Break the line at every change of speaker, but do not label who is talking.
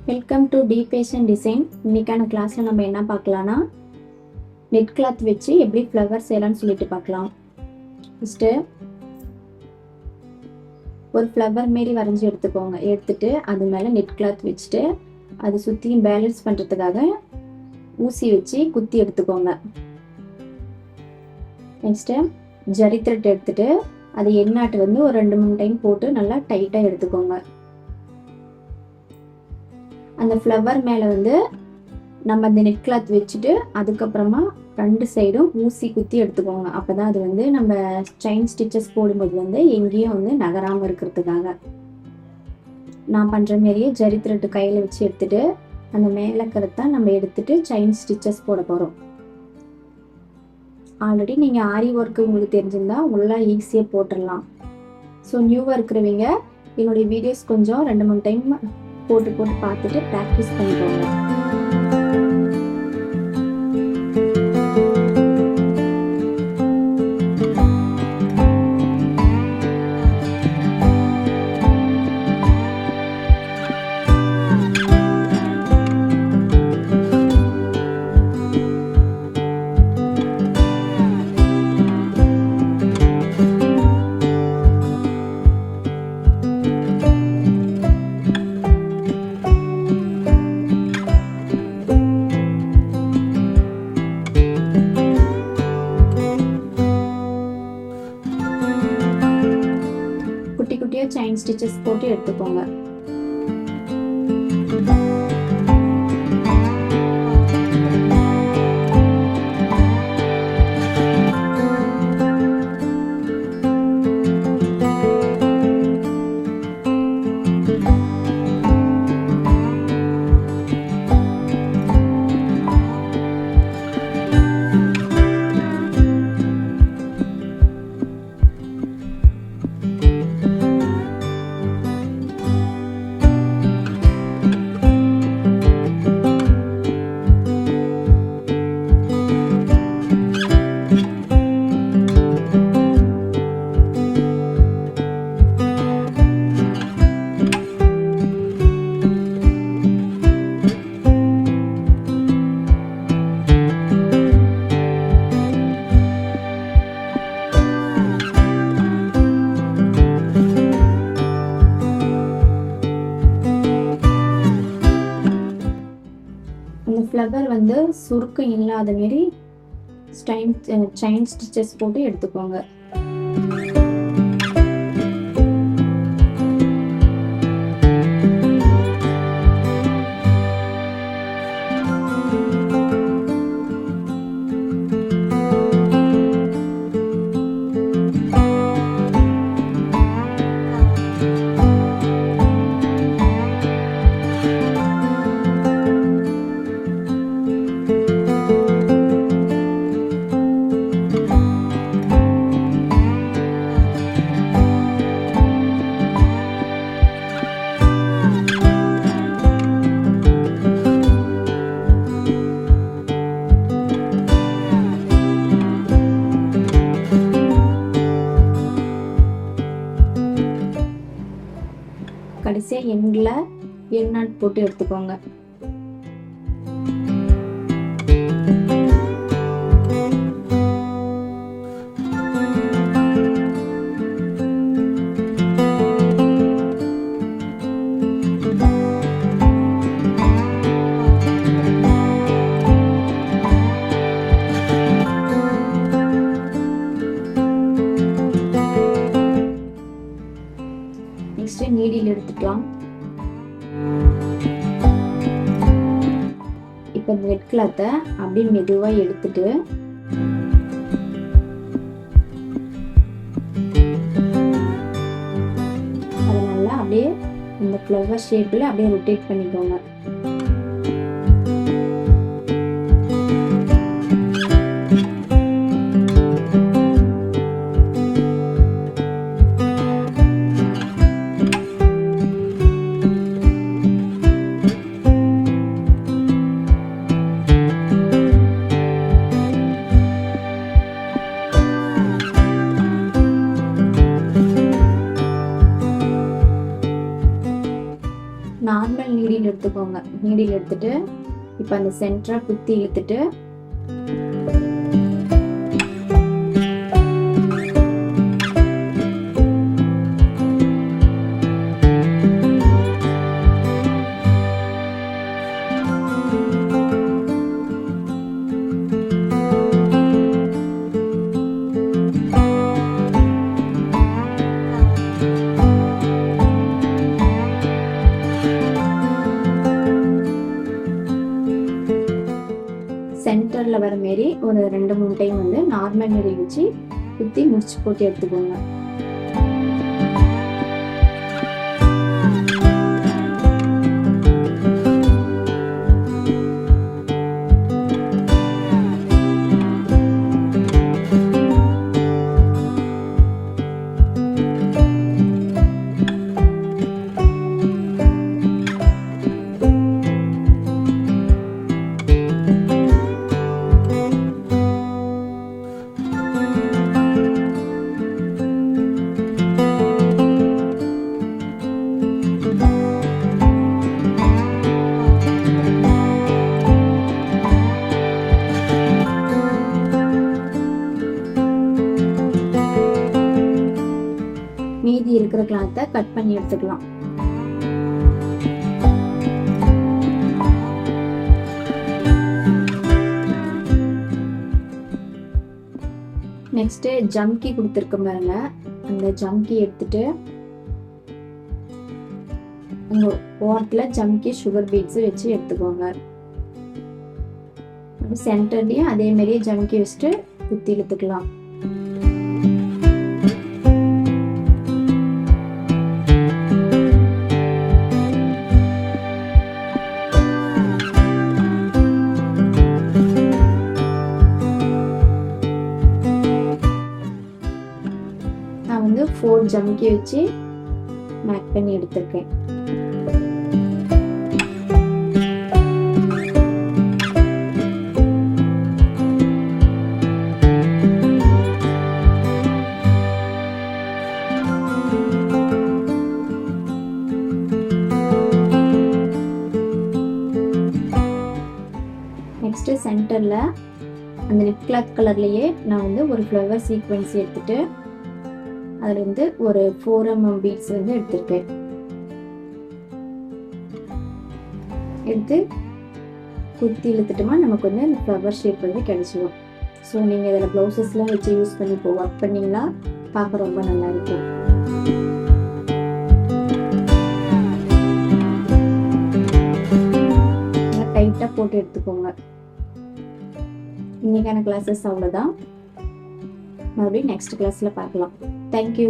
Welcome to the fashion design. இன்னைக்கான கிளாஸ்ல நம்ம என்ன பார்க்கலாம்னா நெட் கிளாத் வச்சு எப்படி ஃப்ளவர் செய்யலாம்னு சொல்லிட்டு பார்க்கலாம். ஃபஸ்ட்டு ஒரு ஃப்ளவர் மாரி வரைஞ்சி எடுத்துக்கோங்க. எடுத்துட்டு அது மேலே நெட் கிளாத் வச்சுட்டு அது சுற்றியும் பேலன்ஸ் பண்ணுறதுக்காக ஊசி வச்சு குத்தி எடுத்துக்கோங்க. நெக்ஸ்ட்டு ஜரி த்ரெட் எடுத்துட்டு அது எண்ணாட்டு வந்து ஒரு 2-3 டைம் போட்டு நல்லா டைட்டாக எடுத்துக்கோங்க. அந்த ஃப்ளவர் மேலே வந்து நம்ம அந்த நெட் கிளாத் வச்சுட்டு அதுக்கப்புறமா 2 சைடும் ஊசி குத்தி எடுத்துக்கோங்க. அப்போ தான் அது வந்து நம்ம செயின் ஸ்டிச்சஸ் போடும்போது வந்து எங்கேயும் வந்து நகராமல் இருக்கிறதுக்காக. நான் பண்ணுற மாரியே ஜரி த்ரெட்டு கையில் வச்சு எடுத்துட்டு அந்த மேலே கருத்தான் நம்ம எடுத்துட்டு செயின் ஸ்டிச்சஸ் போட போகிறோம். ஆல்ரெடி நீங்கள் ஆரி ஒர்க்கு உங்களுக்கு தெரிஞ்சிருந்தா உங்களால் ஈஸியாக போட்டுடலாம். ஸோ நியூவாக இருக்கிறவங்க என்னுடைய வீடியோஸ் கொஞ்சம் 2-3 டைம் போட்டு பார்த்துட்டு ப்ராக்டிஸ் பண்ணிக்கோங்க. குட்டியாக செயின் ஸ்டிச்சஸ் போட்டு எடுத்துக்கோங்க. இந்த ஃப்ளவர் வந்து சுருக்கம் இல்லாத மாரி செயின் ஸ்டிச்சஸ் போட்டு எடுத்துக்கோங்க. கடைசியாக எண்டில் எண்ணாட் போட்டு எடுத்துக்கோங்க. நெக்ஸ்ட்டு நீடில் எடுத்துக்கலாம். இப்போ இந்த நெட் கிளாத்தை அப்படியே மெதுவாக எடுத்துட்டு அதை நல்லா அப்படியே இந்த ஃப்ளவர் ஷேப்பில் அப்படியே ரொட்டேட் பண்ணிக்கோங்க. நார்மல் நீடில் நீடில் எடுத்துக்கோங்க. நீடில் எடுத்துட்டு இப்போ அந்த சென்டரை குத்தி இழுத்துட்டு சென்டரில் வர மாரி ஒரு 2-3 டைம் வந்து நார்மல் நீடில் வச்சு குத்தி முடிச்சு போட்டு எடுத்துக்கோங்க. மீதி இருக்கிற கிளாத்தை கட் பண்ணி எடுத்துக்கலாம். நெக்ஸ்ட் ஜம்கி கொடுத்துருக்க பாருங்க, அந்த ஜம்கி எடுத்துட்டு உங்க ஓரத்துல ஜம்கி சுகர் பீட்ஸ் வச்சு எடுத்துக்கோங்க. சென்டர்லயும் அதே மாதிரியே ஜம்கி வச்சுட்டு குத்தி இழுத்துக்கலாம். நான் வந்து 4 ஜம்கி வச்சு மேக் பண்ணி எடுத்திருக்கேன். நெக்ஸ்ட் சென்டர்ல அந்த நெக் கிளாத் கலர்லயே நான் வந்து ஒரு ஃப்ளவர் சீக்வென்ஸ் எடுத்துட்டு அதுல வந்து ஒரு 4 mm பீட்ஸ் வந்து எடுத்திருக்கேன். எடுத்து குத்தி இழுத்துட்டோமா நமக்கு வந்து அந்த ஃப்ளவர் ஷேப் வந்து கிடைச்சிடும். ஸோ நீங்கள் இதில் ப்ளவுசஸ்லாம் வச்சு யூஸ் பண்ணி இப்போ ஒர்க் பண்ணிங்கன்னா பார்க்க ரொம்ப நல்லா இருக்கும். டைட்டாக போட்டு எடுத்துக்கோங்க. இன்னைக்கான கிளாஸஸ் அவ்வளோதான். மறுபடியும் நெக்ஸ்ட் கிளாஸில் பார்க்கலாம். தேங்க்யூ.